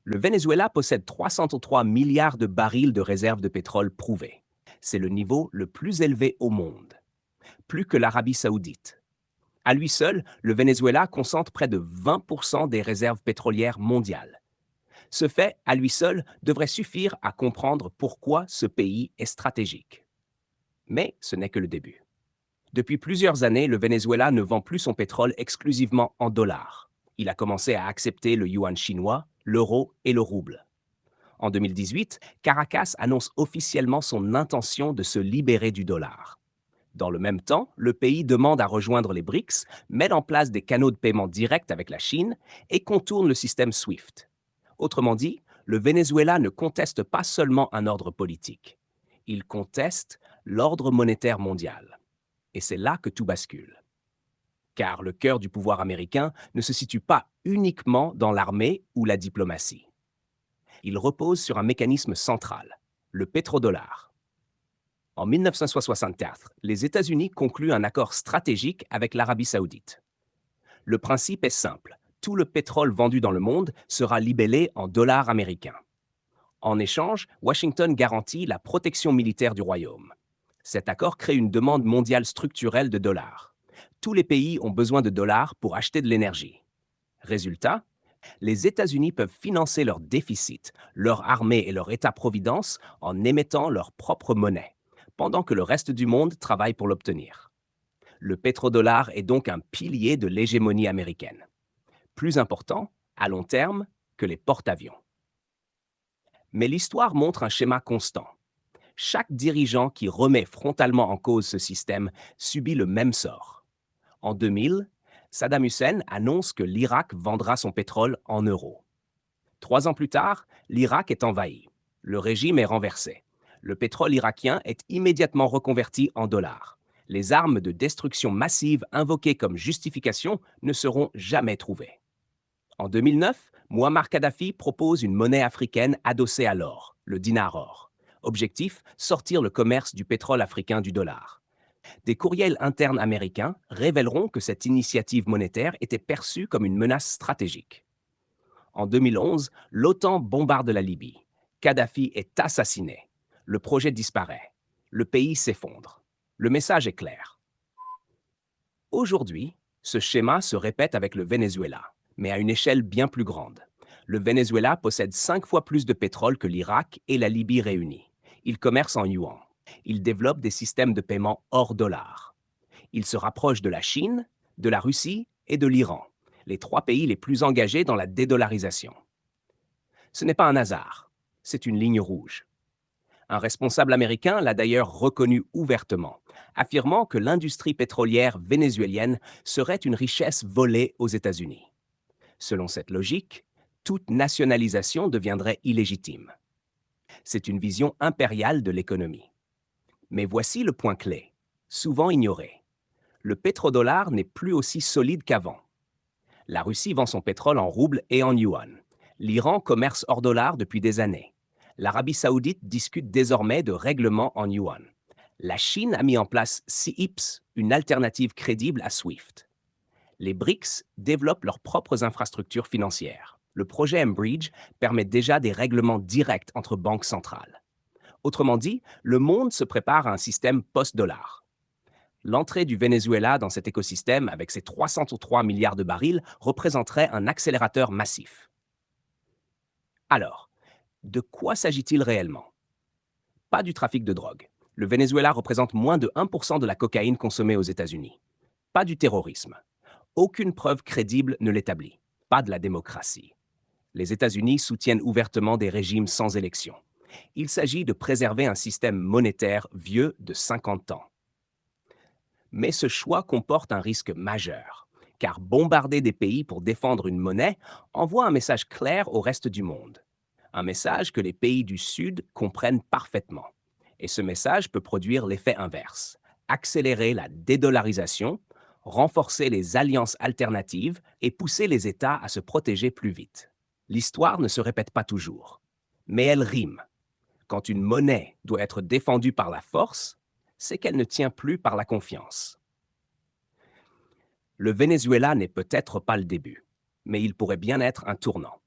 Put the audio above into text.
Le Venezuela possède 303 milliards de barils de réserves de pétrole prouvées. C'est le niveau le plus élevé au monde, plus que l'Arabie saoudite. À lui seul, le Venezuela concentre près de 20% des réserves pétrolières mondiales. Ce fait, à lui seul, devrait suffire à comprendre pourquoi ce pays est stratégique. Mais ce n'est que le début. Depuis plusieurs années, le Venezuela ne vend plus son pétrole exclusivement en dollars. Il a commencé à accepter le yuan chinois, l'euro et le rouble. En 2018, Caracas annonce officiellement son intention de se libérer du dollar. Dans le même temps, le pays demande à rejoindre les BRICS, met en place des canaux de paiement directs avec la Chine et contourne le système SWIFT. Autrement dit, le Venezuela ne conteste pas seulement un ordre politique, il conteste l'ordre monétaire mondial. Et c'est là que tout bascule. Car le cœur du pouvoir américain ne se situe pas uniquement dans l'armée ou la diplomatie. Il repose sur un mécanisme central, le pétrodollar. En 1964, les États-Unis concluent un accord stratégique avec l'Arabie saoudite. Le principe est simple, tout le pétrole vendu dans le monde sera libellé en dollars américains. En échange, Washington garantit la protection militaire du royaume. Cet accord crée une demande mondiale structurelle de dollars. Tous les pays ont besoin de dollars pour acheter de l'énergie. Résultat, les États-Unis peuvent financer leur déficit, leur armée et leur État-providence en émettant leur propre monnaie, pendant que le reste du monde travaille pour l'obtenir. Le pétrodollar est donc un pilier de l'hégémonie américaine. Plus important, à long terme, que les porte-avions. Mais l'histoire montre un schéma constant. Chaque dirigeant qui remet frontalement en cause ce système subit le même sort. En 2000, Saddam Hussein annonce que l'Irak vendra son pétrole en euros. 3 ans plus tard, l'Irak est envahi. Le régime est renversé. Le pétrole irakien est immédiatement reconverti en dollars. Les armes de destruction massive invoquées comme justification ne seront jamais trouvées. En 2009, Muammar Kadhafi propose une monnaie africaine adossée à l'or, le dinar or. Objectif, sortir le commerce du pétrole africain du dollar. Des courriels internes américains révéleront que cette initiative monétaire était perçue comme une menace stratégique. En 2011, l'OTAN bombarde la Libye. Kadhafi est assassiné. Le projet disparaît. Le pays s'effondre. Le message est clair. Aujourd'hui, ce schéma se répète avec le Venezuela, mais à une échelle bien plus grande. Le Venezuela possède 5 fois plus de pétrole que l'Irak et la Libye réunis. Il commerce en yuan. Il développe des systèmes de paiement hors dollar. Il se rapproche de la Chine, de la Russie et de l'Iran, les 3 pays les plus engagés dans la dédollarisation. Ce n'est pas un hasard, c'est une ligne rouge. Un responsable américain l'a d'ailleurs reconnu ouvertement, affirmant que l'industrie pétrolière vénézuélienne serait une richesse volée aux États-Unis. Selon cette logique, toute nationalisation deviendrait illégitime. C'est une vision impériale de l'économie. Mais voici le point clé, souvent ignoré. Le pétrodollar n'est plus aussi solide qu'avant. La Russie vend son pétrole en roubles et en yuan. L'Iran commerce hors dollar depuis des années. L'Arabie saoudite discute désormais de règlements en yuan. La Chine a mis en place CIPS, une alternative crédible à SWIFT. Les BRICS développent leurs propres infrastructures financières. Le projet M-Bridge permet déjà des règlements directs entre banques centrales. Autrement dit, le monde se prépare à un système post-dollar. L'entrée du Venezuela dans cet écosystème, avec ses 303 milliards de barils, représenterait un accélérateur massif. Alors, de quoi s'agit-il réellement? Pas du trafic de drogue. Le Venezuela représente moins de 1% de la cocaïne consommée aux États-Unis. Pas du terrorisme. Aucune preuve crédible ne l'établit. Pas de la démocratie. Les États-Unis soutiennent ouvertement des régimes sans élection. Il s'agit de préserver un système monétaire vieux de 50 ans. Mais ce choix comporte un risque majeur, car bombarder des pays pour défendre une monnaie envoie un message clair au reste du monde. Un message que les pays du Sud comprennent parfaitement. Et ce message peut produire l'effet inverse, accélérer la dédollarisation, renforcer les alliances alternatives et pousser les États à se protéger plus vite. L'histoire ne se répète pas toujours, mais elle rime. Quand une monnaie doit être défendue par la force, c'est qu'elle ne tient plus par la confiance. Le Venezuela n'est peut-être pas le début, mais il pourrait bien être un tournant.